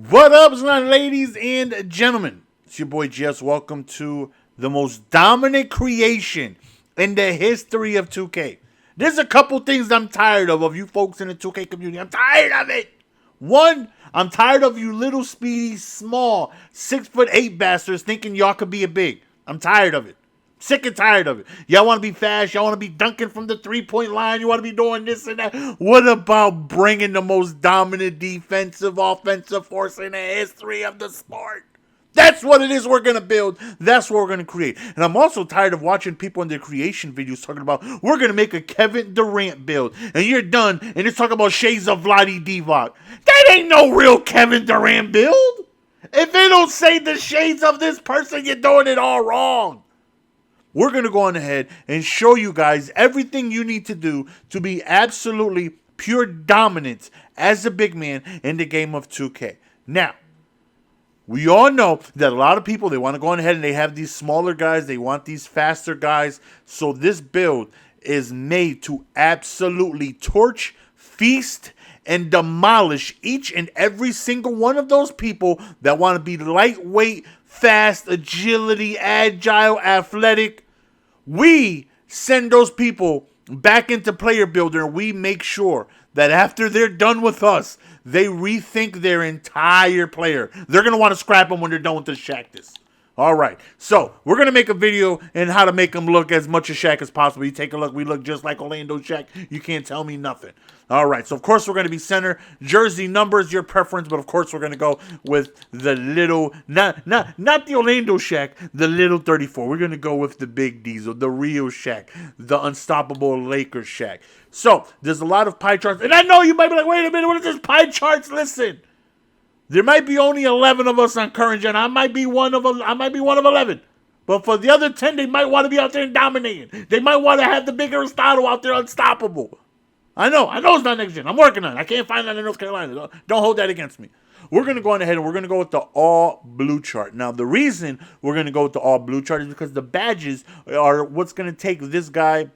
What up, ladies and gentlemen? It's your boy Jess. Welcome to the most dominant creation in the history of 2K. There's a couple things I'm tired of you folks in the 2K community. I'm tired of it. One, I'm tired of you little speedy, small, 6'8" bastards thinking y'all could be a big. I'm tired of it. Sick and tired of it. Y'all want to be fast. Y'all want to be dunking from the three-point line. You want to be doing this and that. What about bringing the most dominant defensive, offensive force in the history of the sport? That's what it is we're going to build. That's what we're going to create. And I'm also tired of watching people in their creation videos talking about, we're going to make a Kevin Durant build. And you're done. And it's talking about shades of Vlade Divac. That ain't no real Kevin Durant build. If they don't say the shades of this person, you're doing it all wrong. We're going to go on ahead and show you guys everything you need to do to be absolutely pure dominance as a big man in the game of 2K. Now, we all know that a lot of people, they want to go on ahead and they have these smaller guys. They want these faster guys. So this build is made to absolutely torch, feast, and demolish each and every single one of those people that want to be lightweight, fast, agility, agile, athletic. We send those people back into Player Builder. We make sure that after they're done with us, they rethink their entire player. They're going to want to scrap them when they're done with the Shaq. All right, so we're going to make a video on how to make them look as much as Shaq as possible. You take a look. We look just like Orlando Shaq. You can't tell me nothing. All right, so of course we're going to be center. Jersey numbers, your preference, but of course we're going to go with the little, not the Orlando Shaq, the little 34. We're going to go with the big Diesel, the real Shaq, the unstoppable Lakers Shaq. So there's a lot of pie charts, and I know you might be like, wait a minute, what is this pie charts? Listen. There might be only 11 of us on current gen. I might be one of 11. But for the other 10, they might want to be out there and dominating. They might want to have the big Aristotle out there unstoppable. I know it's not next gen. I'm working on it. I can't find that in North Carolina. Don't hold that against me. We're going to go on ahead and we're going to go with the all blue chart. Now, the reason we're going to go with the all blue chart is because the badges are what's going to take this guy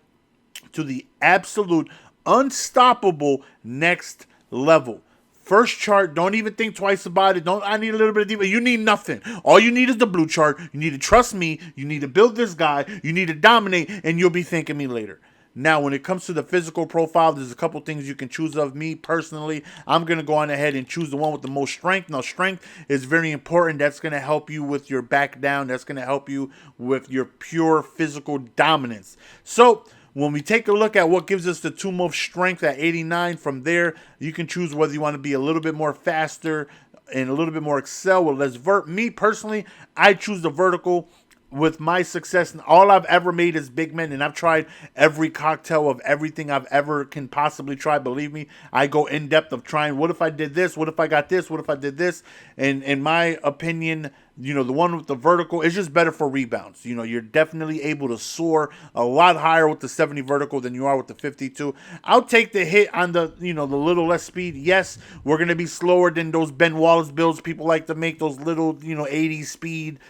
to the absolute unstoppable next level. First chart, don't even think twice about it. I need a little bit of deeper. You need nothing. All you need is the blue chart. You need to trust me. You need to build this guy. You need to dominate, and you'll be thanking me later. Now, when it comes to the physical profile, there's a couple things you can choose of. Me, personally, I'm going to go on ahead and choose the one with the most strength. Now, strength is very important. That's going to help you with your back down. That's going to help you with your pure physical dominance. So, when we take a look at what gives us the two most strength at 89, from there, you can choose whether you want to be a little bit more faster and a little bit more excel with less vert. Me, personally, I choose the vertical. With my success, and all I've ever made is big men, and I've tried every cocktail of everything I've ever can possibly try. Believe me, I go in depth of trying. What if I did this? What if I got this? What if I did this? And in my opinion, the one with the vertical is just better for rebounds. You're definitely able to soar a lot higher with the 70 vertical than you are with the 52. I'll take the hit on the, the little less speed. Yes, we're going to be slower than those Ben Wallace builds people like to make, those little, 80 speed,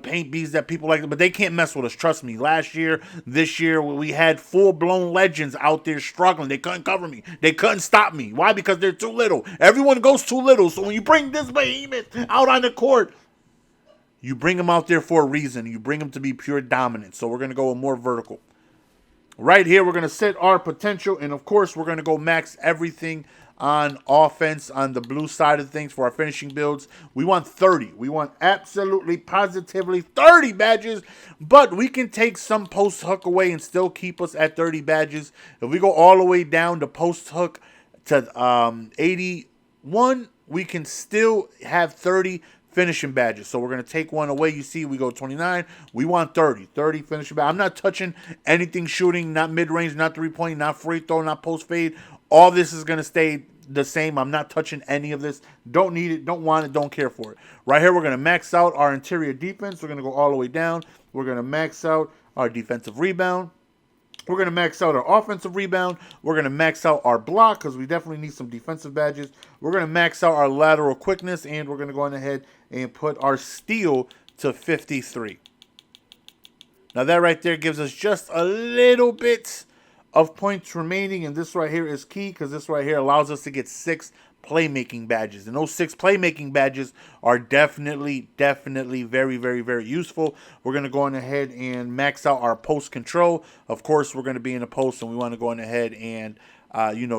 paint bees that people like, but they can't mess with us. Trust me. Last year, this year, we had full-blown legends out there struggling. They couldn't cover me. They couldn't stop me. Why? Because they're too little. Everyone goes too little. So when you bring this behemoth out on the court, you bring them out there for a reason. You bring them to be pure dominant. So we're going to go with more vertical. Right here, we're going to set our potential. And, of course, we're going to go max everything on offense on the blue side of things for our finishing builds. We want 30. We want absolutely, positively 30 badges. But we can take some post hook away and still keep us at 30 badges. If we go all the way down to post hook to 81, we can still have 30 finishing badges. So we're going to take one away. You see, we go 29. We want 30. 30 finishing badges. I'm not touching anything shooting, not mid-range, not three-point, not free throw, not post-fade. All this is going to stay the same. I'm not touching any of this. Don't need it. Don't want it. Don't care for it. Right here, we're going to max out our interior defense. We're going to go all the way down. We're going to max out our defensive rebound. We're going to max out our offensive rebound. We're going to max out our block because we definitely need some defensive badges. We're going to max out our lateral quickness, and we're going to go on ahead and put our steal to 53. Now that right there gives us just a little bit of points remaining, and this right here is key because this right here allows us to get 6 playmaking badges. And those 6 playmaking badges are definitely very, very useful. We're going to go on ahead and max out our post control. Of course, we're going to be in the post, and we want to go on ahead and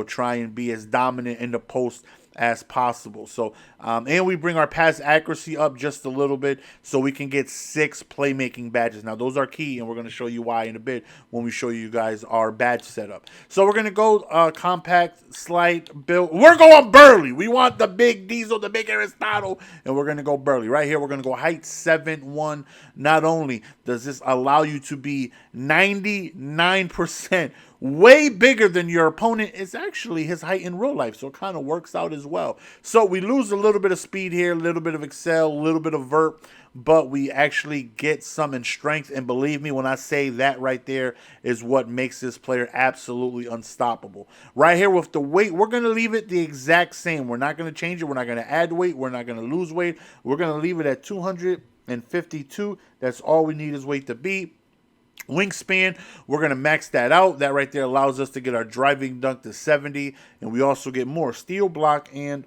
try and be as dominant in the post as possible. So, and we bring our pass accuracy up just a little bit so we can get 6 playmaking badges. Now, those are key, and we're going to show you why in a bit when we show you guys our badge setup. So, we're going to go compact, slight, build. We're going Burly. We want the big Diesel, the big Aristotle, and we're going to go Burly. Right here, we're going to go height 7'1". Not only does this allow you to be 99% way bigger than your opponent, it's actually his height in real life, so it kind of works out as well. So we lose a little bit of speed here, a little bit of excel, a little bit of vert, but we actually get some in strength. And believe me when I say that right there is what makes this player absolutely unstoppable. Right here with the weight, we're going to leave it the exact same. We're not going to change it. We're not going to add weight. We're not going to lose weight. We're going to leave it at 252. That's all we need his weight to be. Wingspan, we're going to max that out. That right there allows us to get our driving dunk to 70, and we also get more steal block and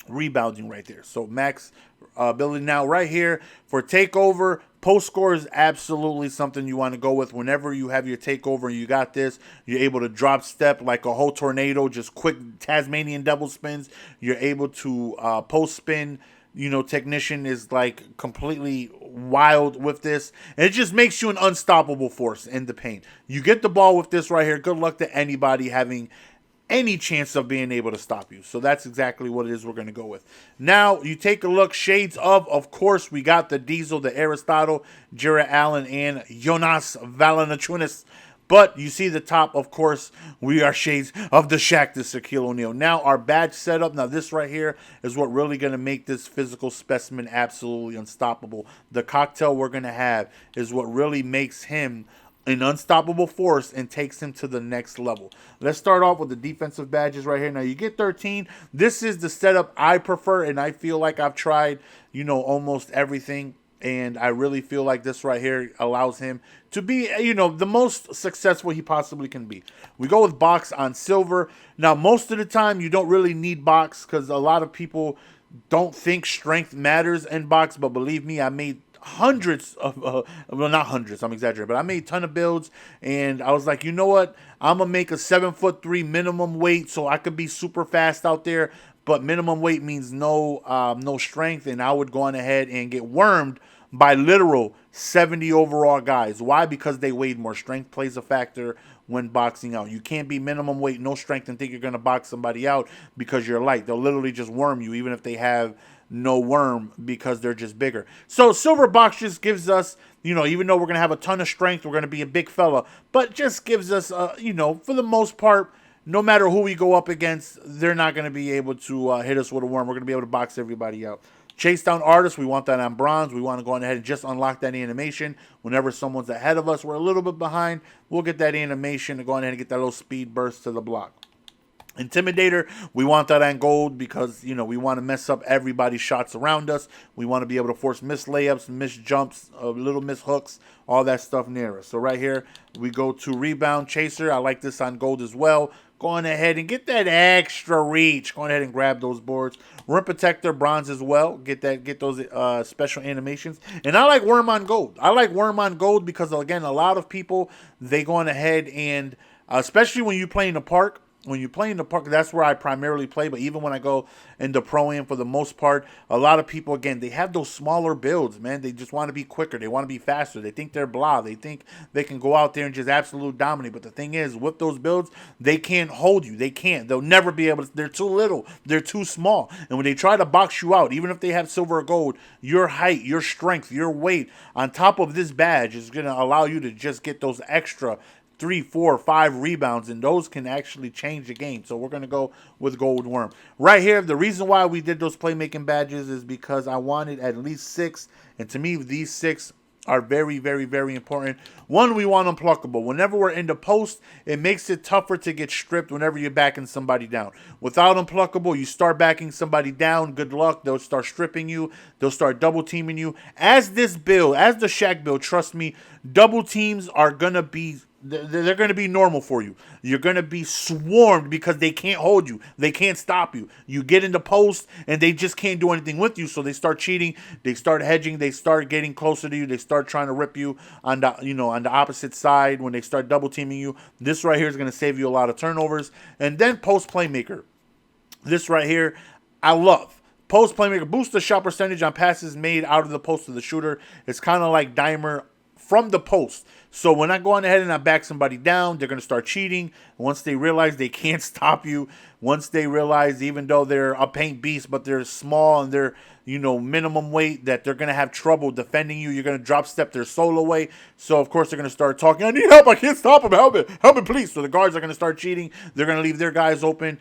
rebounding right there. So max ability. Now right here for takeover, post score is absolutely something you want to go with. Whenever you have your takeover and you got this, you're able to drop step like a whole tornado, just quick Tasmanian double spins. You're able to post spin. Technician is like completely wild with this. And it just makes you an unstoppable force in the paint. You get the ball with this right here. Good luck to anybody having any chance of being able to stop you. So that's exactly what it is we're going to go with. Now, you take a look. Shades of course, we got the Diesel, the Aristotle, Jarrett Allen, and Jonas Valanciunas. But you see the top, of course, we are shades of the Shaq, the Shaquille O'Neal. Now, our badge setup. Now, this right here is what really going to make this physical specimen absolutely unstoppable. The cocktail we're going to have is what really makes him an unstoppable force and takes him to the next level. Let's start off with the defensive badges right here. Now, you get 13. This is the setup I prefer, and I feel like I've tried, almost everything. And I really feel like this right here allows him to be, the most successful he possibly can be. We go with box on silver. Now, most of the time, you don't really need box because a lot of people don't think strength matters in box. But believe me, I made hundreds of, well, not hundreds, I'm exaggerating, but I made a ton of builds. And I was like, you know what? I'm going to make a 7'3" minimum weight so I could be super fast out there. But minimum weight means no strength, and I would go on ahead and get wormed by literal 70 overall guys. Why? Because they weighed more. Strength plays a factor when boxing out. You can't be minimum weight, no strength, and think you're going to box somebody out because you're light. They'll literally just worm you, even if they have no worm, because they're just bigger. So silver box just gives us, even though we're going to have a ton of strength, we're going to be a big fella, but just gives us, for the most part, no matter who we go up against, they're not going to be able to hit us with a worm. We're going to be able to box everybody out. Chase down artists, we want that on bronze. We want to go on ahead and just unlock that animation. Whenever someone's ahead of us, we're a little bit behind, we'll get that animation to go on ahead and get that little speed burst to the block. Intimidator, we want that on gold because, we want to mess up everybody's shots around us. We want to be able to force missed layups, missed jumps, little missed hooks, all that stuff near us. So right here, we go to rebound chaser. I like this on gold as well. Go on ahead and get that extra reach. Go on ahead and grab those boards. Rim protector, bronze as well. Get those special animations. And I like worm on gold. I like worm on gold because, again, a lot of people, they go on ahead and, especially when you play in the park, that's where I primarily play. But even when I go into pro-am, for the most part, a lot of people, again, they have those smaller builds, man. They just want to be quicker. They want to be faster. They think they're blah. They think they can go out there and just absolute dominate. But the thing is, with those builds, they can't hold you. They can't. They'll never be able to. They're too little. They're too small. And when they try to box you out, even if they have silver or gold, your height, your strength, your weight on top of this badge is going to allow you to just get those extra 3, 4, 5 rebounds, and those can actually change the game. So we're going to go with Gold Worm. Right here, the reason why we did those playmaking badges is because I wanted at least 6, and to me, these 6 are very, very, very important. One, we want unpluckable. Whenever we're in the post, it makes it tougher to get stripped whenever you're backing somebody down. Without unpluckable, you start backing somebody down, good luck. They'll start stripping you. They'll start double teaming you. As this build, as the Shaq build, trust me, double teams are going to be they're going to be normal for you. You're going to be swarmed because they can't hold you. They can't stop you. You get into post and they just can't do anything with you. So they start cheating. They start hedging. They start getting closer to you. They start trying to rip you on the on the opposite side when they start double teaming you. This right here is going to save you a lot of turnovers. And then post playmaker. This right here, I love. Post playmaker boosts the shot percentage on passes made out of the post to the shooter. It's kind of like dimer from the post. So when I go on ahead and I back somebody down, they're going to start cheating. Once they realize they can't stop you, once they realize even though they're a paint beast, but they're small and they're, minimum weight, that they're going to have trouble defending you. You're going to drop step their soul away. So, of course, they're going to start talking, I need help. I can't stop him. Help me, please. So the guards are going to start cheating. They're going to leave their guys open.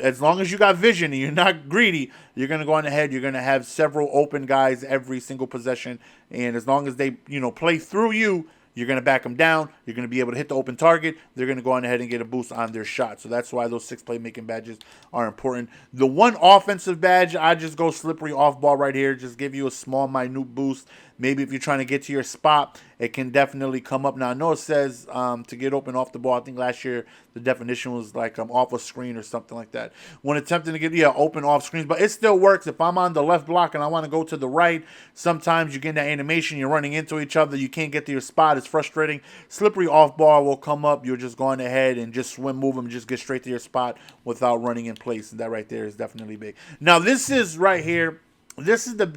As long as you got vision and you're not greedy, you're going to go on ahead. You're going to have several open guys every single possession. And as long as they, play through you, you're going to back them down. You're going to be able to hit the open target. They're going to go on ahead and get a boost on their shot. So that's why those 6 playmaking badges are important. The one offensive badge, I just go slippery off ball right here. Just give you a small, minute boost. Maybe if you're trying to get to your spot, it can definitely come up. Now, I know it says to get open off the ball. I think last year the definition was like off a screen or something like that. When attempting to get open off screens, but it still works. If I'm on the left block and I want to go to the right, sometimes you get in that animation, you're running into each other, you can't get to your spot. It's frustrating. Slippery off ball will come up. You're just going ahead and just swim, move them, just get straight to your spot without running in place. And that right there is definitely big. Now, this is right here. This is the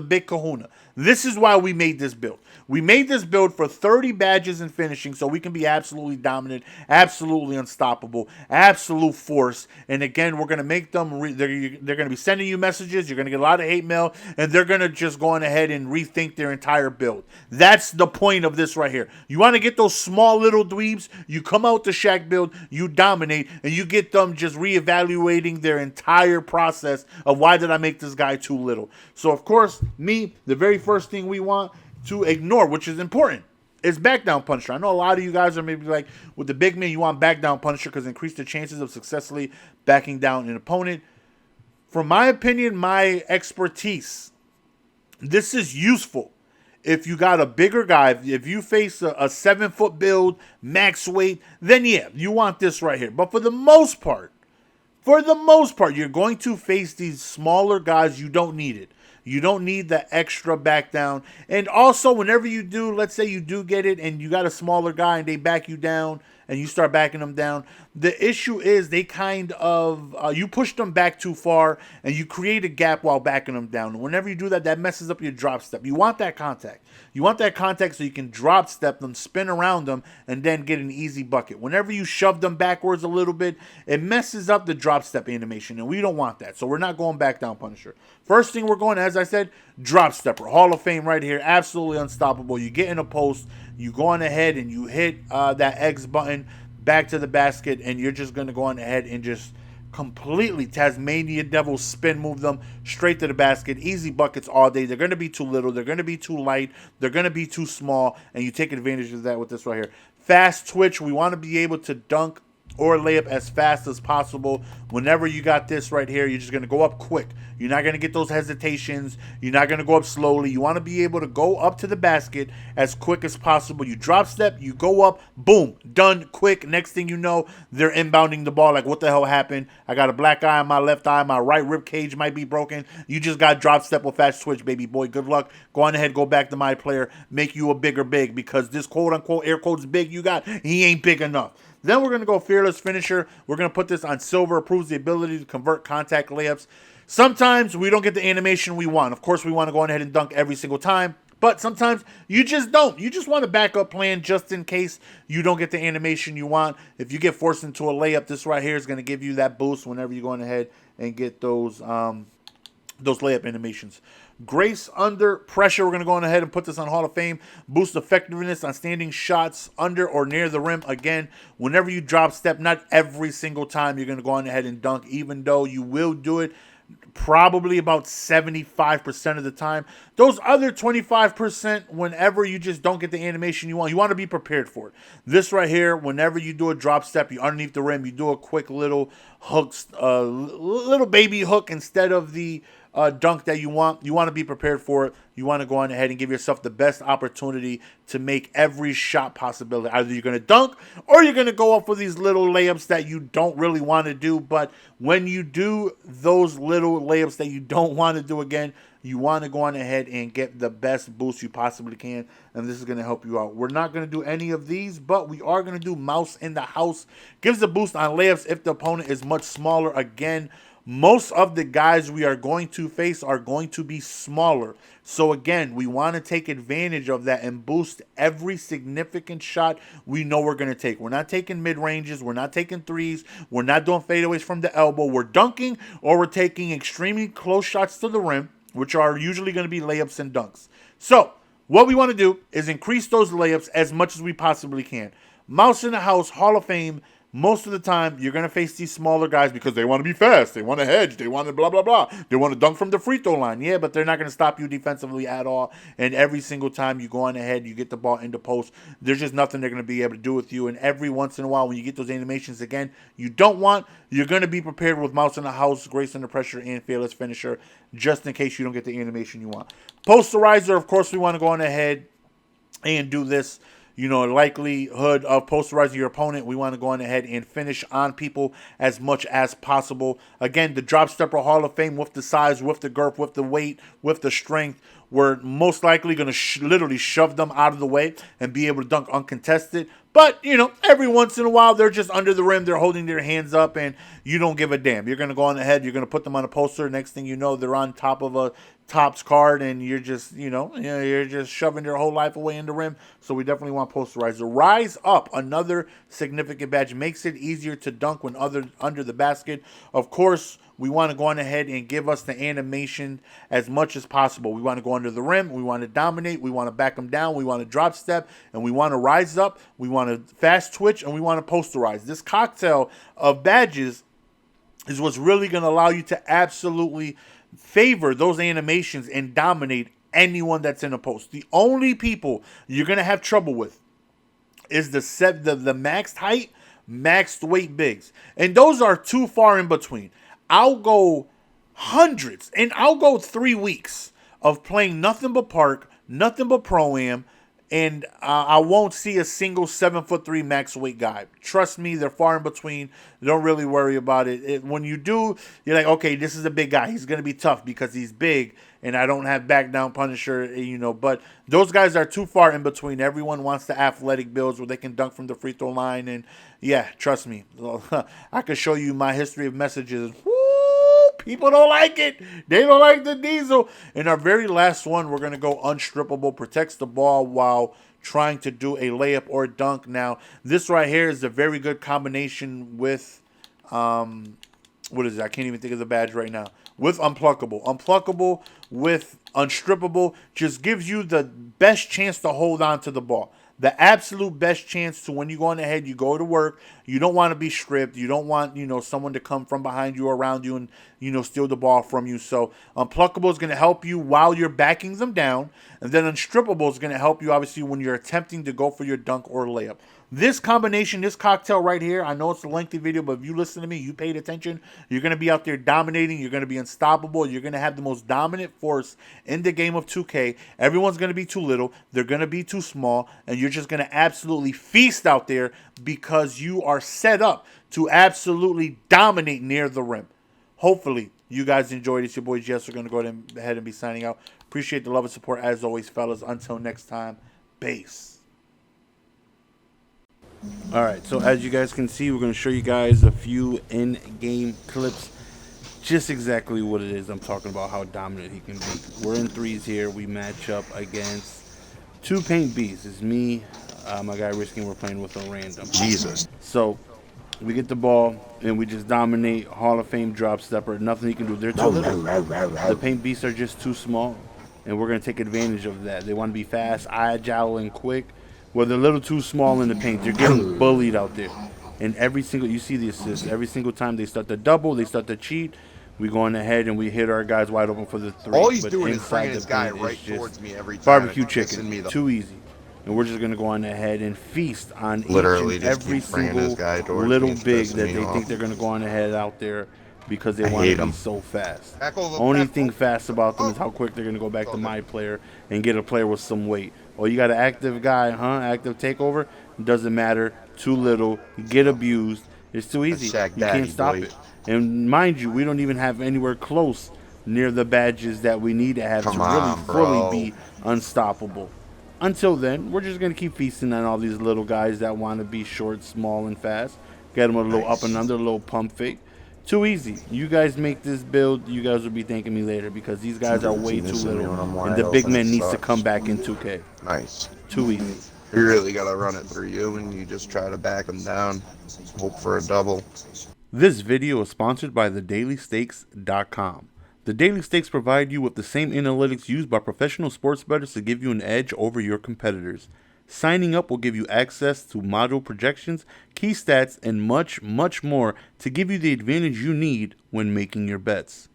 big kahuna. This is why we made this build. We made this build for 30 badges in finishing so we can be absolutely dominant, absolutely unstoppable, absolute force. And again, we're going to make them, they're going to be sending you messages. You're going to get a lot of hate mail, and they're going to just go on ahead and rethink their entire build. That's the point of this right here. You want to get those small little dweebs, you come out the Shaq build, you dominate, and you get them just reevaluating their entire process of why did I make this guy too little. So, of course, the very first thing we want to ignore, which is important, is back down Punisher. I know a lot of you guys are maybe like, with the big man, you want back down Punisher because it increases the chances of successfully backing down an opponent. From my opinion, my expertise, this is useful if you got a bigger guy. If you face a 7-foot build, max weight, then yeah, you want this right here. But for the most part, you're going to face these smaller guys. You don't need it. You don't need the extra back down. And also, whenever you do, let's say you do get it and you got a smaller guy and they back you down and you start backing them down, the issue is they kind of, you push them back too far and you create a gap while backing them down. And whenever you do that, that messes up your drop step. You want that contact. You want that contact so you can drop step them, spin around them, and then get an easy bucket. Whenever you shove them backwards a little bit, it messes up the drop step animation, and we don't want that. So we're not going back down Punisher. First thing we're going, as I said, drop stepper. Hall of Fame right here. Absolutely unstoppable. You get in a post, you go on ahead and you hit that X button back to the basket, and you're just going to go on ahead and just completely Tasmania Devil spin move them straight to the basket. Easy buckets all day. They're going to be too little. They're going to be too light. They're going to be too small, and you take advantage of that with this right here. Fast twitch. We want to be able to dunk or layup as fast as possible. Whenever you got this right here, you're just going to go up quick. You're not going to get those hesitations. You're not going to go up slowly. You want to be able to go up to the basket as quick as possible. You drop step, you go up, boom, done, quick. Next thing you know, they're inbounding the ball like, what the hell happened? I got a black eye on my left eye. My right rib cage might be broken. You just got drop step with fast twitch, baby boy. Good luck. Go on ahead, go back to my player, make you a bigger big, because this quote-unquote air quotes big you got, he ain't big enough. Then we're going to go Fearless Finisher. We're going to put this on Silver. Approves the ability to convert contact layups. Sometimes we don't get the animation we want. Of course, we want to go on ahead and dunk every single time. But sometimes you just don't. You just want a backup plan just in case you don't get the animation you want. If you get forced into a layup, this right here is going to give you that boost whenever you're going ahead and get those layup animations. Grace under pressure. We're going to go on ahead and put this on Hall of Fame. Boost effectiveness on standing shots under or near the rim. Again, whenever you drop step, not every single time you're going to go on ahead and dunk, even though you will do it probably about 75% of the time. Those other 25%, whenever you just don't get the animation you want to be prepared for it. This right here, whenever you do a drop step, you underneath the rim, you do a quick little hook, little baby hook instead of the dunk that you want to be prepared for it. You want to go on ahead and give yourself the best opportunity to make every shot possibility. Either you're going to dunk or you're going to go up for these little layups that you don't really want to do. But when you do those little layups that you don't want to do again, you want to go on ahead and get the best boost you possibly can, and this is going to help you out. We're not going to do any of these, but we are going to do mouse in the house. Gives a boost on layups if the opponent is much smaller. Again, most of the guys we are going to face are going to be smaller. So again, we want to take advantage of that and boost every significant shot we know we're going to take. We're not taking mid-ranges. We're not taking threes. We're not doing fadeaways from the elbow. We're dunking, or we're taking extremely close shots to the rim, which are usually going to be layups and dunks. So what we want to do is increase those layups as much as we possibly can. Mouse in the house, Hall of Fame. Most of the time, you're going to face these smaller guys because they want to be fast. They want to hedge. They want to blah, blah, blah. They want to dunk from the free throw line. Yeah, but they're not going to stop you defensively at all. And every single time you go on ahead, you get the ball into post, there's just nothing they're going to be able to do with you. And every once in a while, when you get those animations again, you don't want, you're going to be prepared with mouse in the house, grace under pressure, and fearless finisher, just in case you don't get the animation you want. Posterizer, of course, we want to go on ahead and do this. You know, likelihood of posterizing your opponent. We want to go on ahead and finish on people as much as possible. Again, the drop stepper Hall of Fame with the size, with the girth, with the weight, with the strength. We're most likely going to literally shove them out of the way and be able to dunk uncontested. But, you know, every once in a while, they're just under the rim. They're holding their hands up, and you don't give a damn. You're going to go on ahead. You're going to put them on a poster. Next thing you know, they're on top of a Topps card, and you're just, you're just shoving their whole life away in the rim. So we definitely want posterizer. Rise Up, another significant badge. Makes it easier to dunk when under the basket. Of course, we want to go on ahead and give us the animation as much as possible. We want to go under the rim. We want to dominate. We want to back them down. We want to drop step, and we want to rise up. We want to fast twitch, and we want to posterize. This cocktail of badges is what's really going to allow you to absolutely favor those animations and dominate anyone that's in a post. The only people you're going to have trouble with is the maxed height, maxed weight bigs. And those are too far in between. I'll go hundreds, and I'll go 3 weeks of playing nothing but park, nothing but pro-am, and I won't see a single 7'3" max weight guy. Trust me, they're far in between. Don't really worry about it. When you do, you're like, okay, this is a big guy. He's going to be tough because he's big, and I don't have back down Punisher, But those guys are too far in between. Everyone wants the athletic builds where they can dunk from the free throw line, and yeah, trust me. I could show you my history of messages. People don't like it. They don't like the diesel. In our very last one, we're going to go unstrippable. Protects the ball while trying to do a layup or dunk. Now, this right here is a very good combination with, what is it? I can't even think of the badge right now. With Unpluckable. Unpluckable with Unstrippable just gives you the best chance to hold on to the ball. The absolute best chance to, when you go on ahead, you go to work. You don't want to be stripped. You don't want, someone to come from behind you or around you and, steal the ball from you. So Unpluckable is going to help you while you're backing them down. And then Unstrippable is going to help you, obviously, when you're attempting to go for your dunk or layup. This combination, this cocktail right here, I know it's a lengthy video, but if you listen to me, you paid attention, you're going to be out there dominating. You're going to be unstoppable. You're going to have the most dominant force in the game of 2K. Everyone's going to be too little. They're going to be too small. And you're just going to absolutely feast out there because you are set up to absolutely dominate near the rim. Hopefully, you guys enjoyed. It's your boy Jess. We're going to go ahead and be signing out. Appreciate the love and support as always, fellas. Until next time, base. Alright, so as you guys can see, we're going to show you guys a few in-game clips. Just exactly what it is I'm talking about, how dominant he can be. We're in threes here. We match up against two paint beasts. It's me, my guy Risking. We're playing with a random. Jesus. So we get the ball, and we just dominate. Hall of Fame drop stepper. Nothing he can do. They're too little. The paint beasts are just too small, and we're going to take advantage of that. They want to be fast, agile, and quick. Well, they're a little too small in the paint. They're getting bullied out there. And every single, you see the assist, every single time they start to double, they start to cheat, we go on ahead and we hit our guys wide open for the three. All he's doing is bringing his guy right towards me every time. Barbecue chicken, too easy. And we're just going to go on ahead and feast on literally each and every single little big that they think they're going to go on ahead out there because they I want hate to be 'em. so fast. Back over, Only back thing over. fast about them is how quick they're going to go back to my player and get a player with some weight. Oh, you got an active guy, huh? Active takeover? Doesn't matter. Too little. Get abused. It's too easy. Shaq You can't Daddy, stop boy. it. And mind you, we don't even have anywhere close near the badges that we need to have to Come really on, fully bro. be unstoppable. Until then, we're just going to keep feasting on all these little guys that want to be short, small, and fast. Get them a little up and under, a little pump fake. Too easy. You guys make this build, you guys will be thanking me later because these guys are way too little, and the big man needs to come back in 2K. Nice. Too easy. You really gotta run it through you, and you just try to back them down. Hope for a double. This video is sponsored by thedailystakes.com. The Daily Stakes provide you with the same analytics used by professional sports bettors to give you an edge over your competitors. Signing up will give you access to model projections, key stats, and much, much more to give you the advantage you need when making your bets.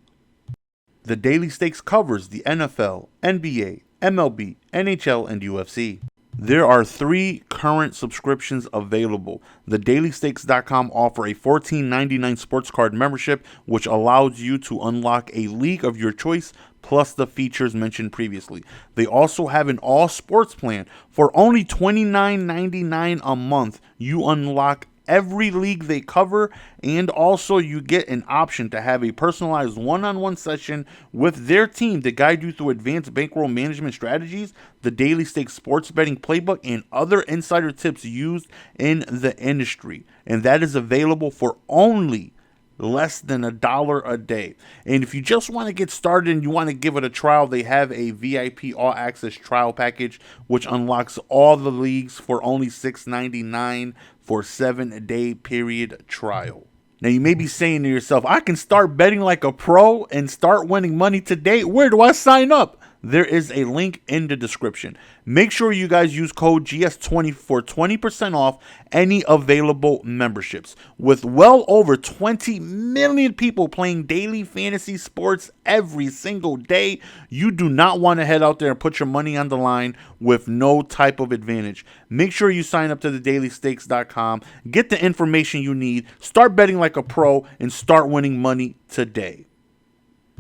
The Daily Stakes covers the NFL, NBA, MLB, NHL, and UFC. There are 3 current subscriptions available. TheDailyStakes.com offer a $14.99 sports card membership, which allows you to unlock a league of your choice, plus the features mentioned previously. They also have an all sports plan. For only $29.99 a month, you unlock every league they cover, and also you get an option to have a personalized one-on-one session with their team to guide you through advanced bankroll management strategies, the Daily Stakes sports betting playbook, and other insider tips used in the industry. And that is available for only less than $1 a day. And if you just want to get started and you want to give it a trial, they have a VIP all access trial package which unlocks all the leagues for only $6.99 for 7-day period trial. Now you may be saying to yourself, I can start betting like a pro and start winning money today. Where do I sign up? There is a link in the description. Make sure you guys use code GS20 for 20% off any available memberships. With well over 20 million people playing daily fantasy sports every single day, you do not want to head out there and put your money on the line with no type of advantage. Make sure you sign up to thedailystakes.com, get the information you need, start betting like a pro, and start winning money today.